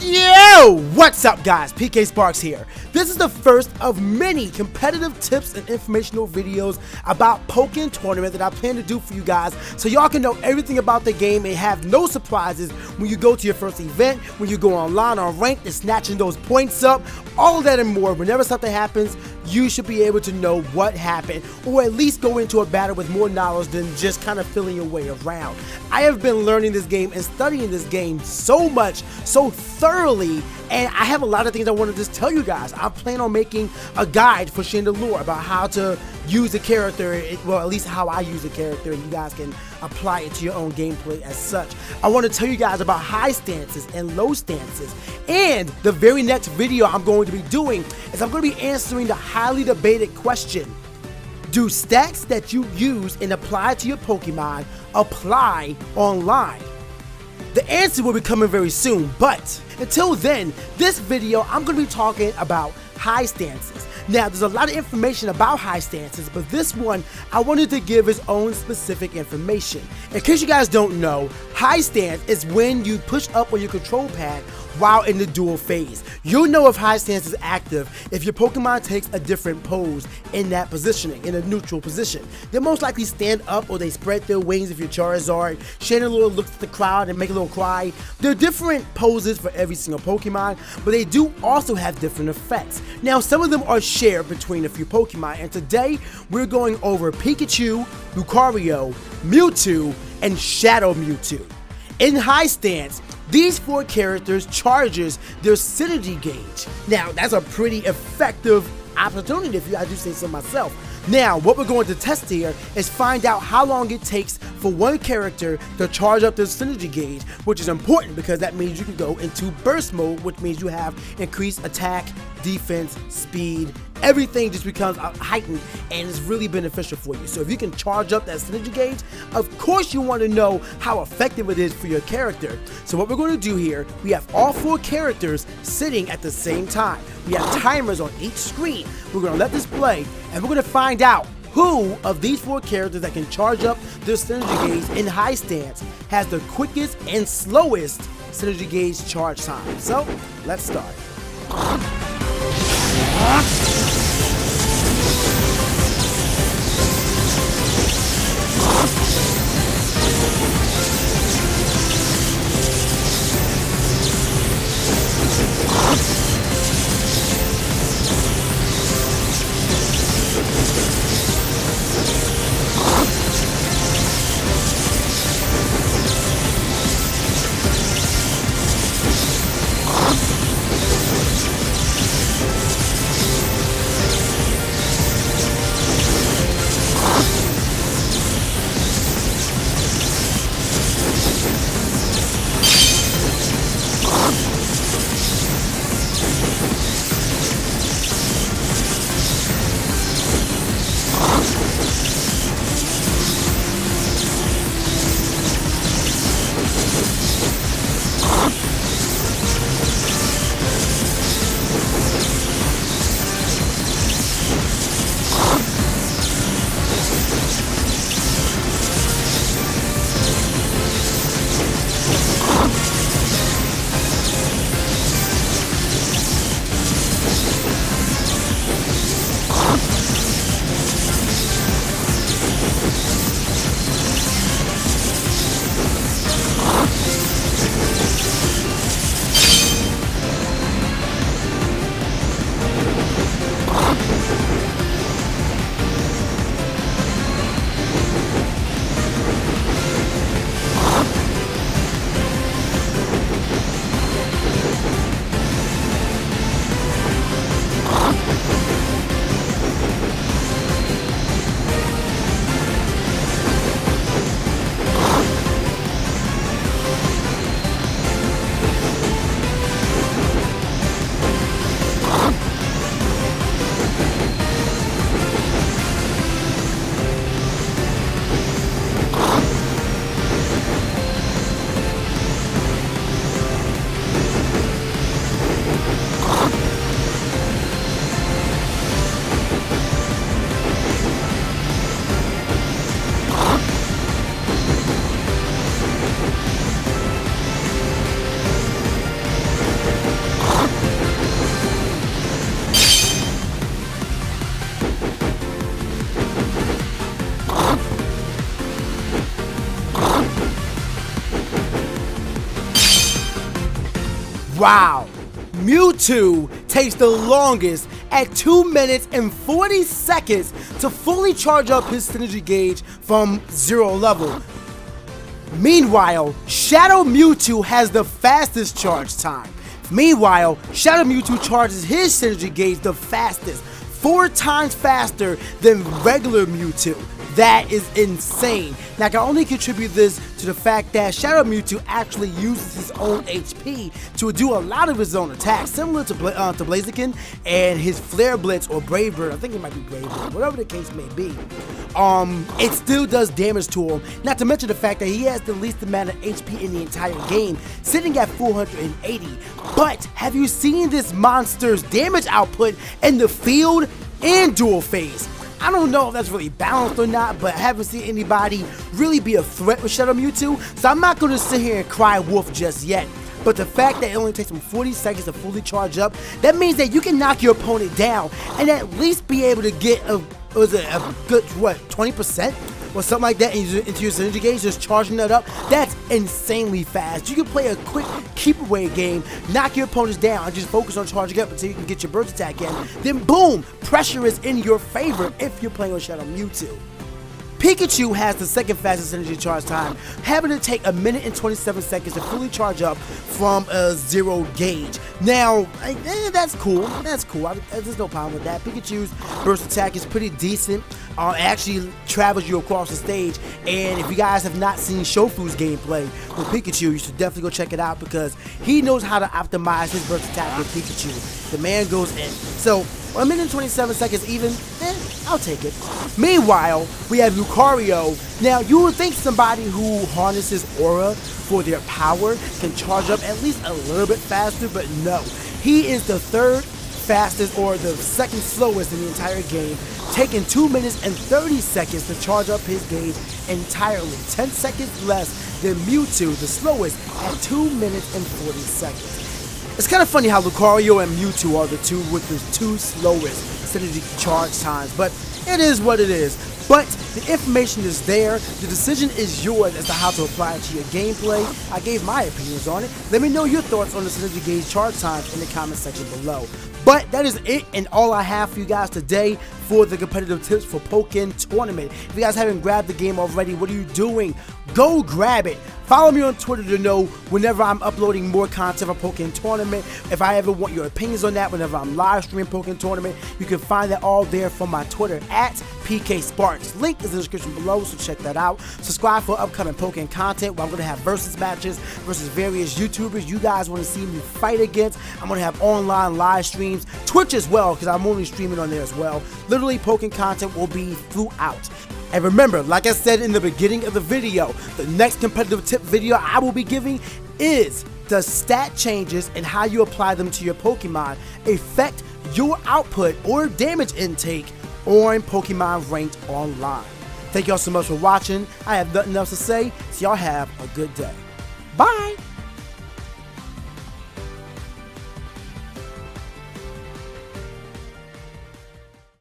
Yo! What's up, guys? PK Sparks here. This is the first of many competitive tips and informational videos about Pokken Tournament that I plan to do for you guys so y'all can know everything about the game and have no surprises when you go to your first event, when you go online on ranked and snatching those points up, all of that and more. Whenever something happens, you should be able to know what happened, or at least go into a battle with more knowledge than just kind of feeling your way around. I have been learning this game and studying this game so much, so thoroughly, and I have a lot of things I want to just tell you guys. I plan on making a guide for Chandelure about how to use the character, well, at least how I use the character, and you guys can apply it to your own gameplay as such. I want to tell you guys about high stances and low stances, and the very next video I'm going to be doing is I'm going to be answering the highly debated question: do stats that you use and apply to your Pokemon apply online? The answer will be coming very soon, but until then, this video I'm going to be talking about high stances. Now, there's a lot of information about high stances, but this one I wanted to give its own specific information. In case you guys don't know, high stance is when you push up on your control pad while in the dual phase. You'll know if high stance is active if your Pokemon takes a different pose in that positioning, in a neutral position. They most likely stand up or they spread their wings if you're Charizard. Chandelure looks at the crowd and make a little cry. There are different poses for every single Pokemon, but they do also have different effects. Now, some of them are shared between a few Pokemon, and today we're going over Pikachu, Lucario, Mewtwo, and Shadow Mewtwo. In high stance, these four characters charges their synergy gauge. Now, that's a pretty effective opportunity if I do say so myself. Now, what we're going to test here is find out how long it takes for one character to charge up their synergy gauge, which is important because that means you can go into burst mode, which means you have increased attack, defense, speed. Everything just becomes heightened and is really beneficial for you. So if you can charge up that synergy gauge, of course you want to know how effective it is for your character. So what we're going to do here, we have all four characters sitting at the same time. We have timers on each screen. We're going to let this play, and we're going to find out who of these four characters that can charge up their synergy gauge in high stance has the quickest and slowest synergy gauge charge time. So let's start. Wow. Mewtwo takes the longest at 2 minutes and 40 seconds to fully charge up his synergy gauge from 0 level. Meanwhile, Shadow Mewtwo has the fastest charge time. Meanwhile, Shadow Mewtwo charges his synergy gauge the fastest, 4 times faster than regular Mewtwo. That is insane. Now, I can only contribute this to the fact that Shadow Mewtwo actually uses his own HP to do a lot of his own attacks, similar to Blaziken and his Flare Blitz or Brave Bird. I think it might be Brave Bird, whatever the case may be. It still does damage to him, not to mention the fact that he has the least amount of HP in the entire game, sitting at 480. But have you seen this monster's damage output in the field and dual phase? I don't know if that's really balanced or not, but I haven't seen anybody really be a threat with Shadow Mewtwo, so I'm not going to sit here and cry wolf just yet. But the fact that it only takes him 40 seconds to fully charge up, that means that you can knock your opponent down and at least be able to get a good, 20%? Or something like that into your synergy gauge, just charging that up. That's insanely fast. You can play a quick keep away game, knock your opponents down, and just focus on charging up until you can get your burst attack in. Then boom, pressure is in your favor if you're playing with Shadow Mewtwo. Pikachu has the second fastest energy charge time, having to take 1 minute and 27 seconds to fully charge up from a 0 gauge. Now, that's cool. That's cool. There's no problem with that. Pikachu's burst attack is pretty decent. It actually travels you across the stage. And if you guys have not seen Shofu's gameplay with Pikachu, you should definitely go check it out because he knows how to optimize his burst attack with Pikachu. The man goes in. So, 1 minute and 27 seconds even, I'll take it. Meanwhile, we have Lucario. Now, you would think somebody who harnesses aura for their power can charge up at least a little bit faster, but no. He is the third fastest or the second slowest in the entire game, taking 2 minutes and 30 seconds to charge up his gauge entirely. 10 seconds less than Mewtwo, the slowest, at 2 minutes and 40 seconds. It's kind of funny how Lucario and Mewtwo are the two with the 2 slowest synergy charge times, but it is what it is. But the information is there. The decision is yours as to how to apply it to your gameplay. I gave my opinions on it. Let me know your thoughts on the synergy gauge charge times in the comment section below. But that is it and all I have for you guys today for the competitive tips for Pokken Tournament. If you guys haven't grabbed the game already, what are you doing? Go grab it. Follow me on Twitter to know whenever I'm uploading more content for Pokken Tournament. If I ever want your opinions on that, whenever I'm live streaming Pokken Tournament, you can find that all there from my Twitter at PK Sparks. Link is in the description below, so check that out. Subscribe for upcoming Pokken content where I'm going to have versus matches versus various YouTubers you guys want to see me fight against. I'm going to have online live streams, Twitch as well, because I'm only streaming on there as well. Literally, Pokken content will be throughout. And remember, like I said in the beginning of the video, the next competitive tip video I will be giving is the stat changes and how you apply them to your Pokemon affect your output or damage intake on Pokemon Ranked Online. Thank y'all so much for watching. I have nothing else to say, so y'all have a good day. Bye!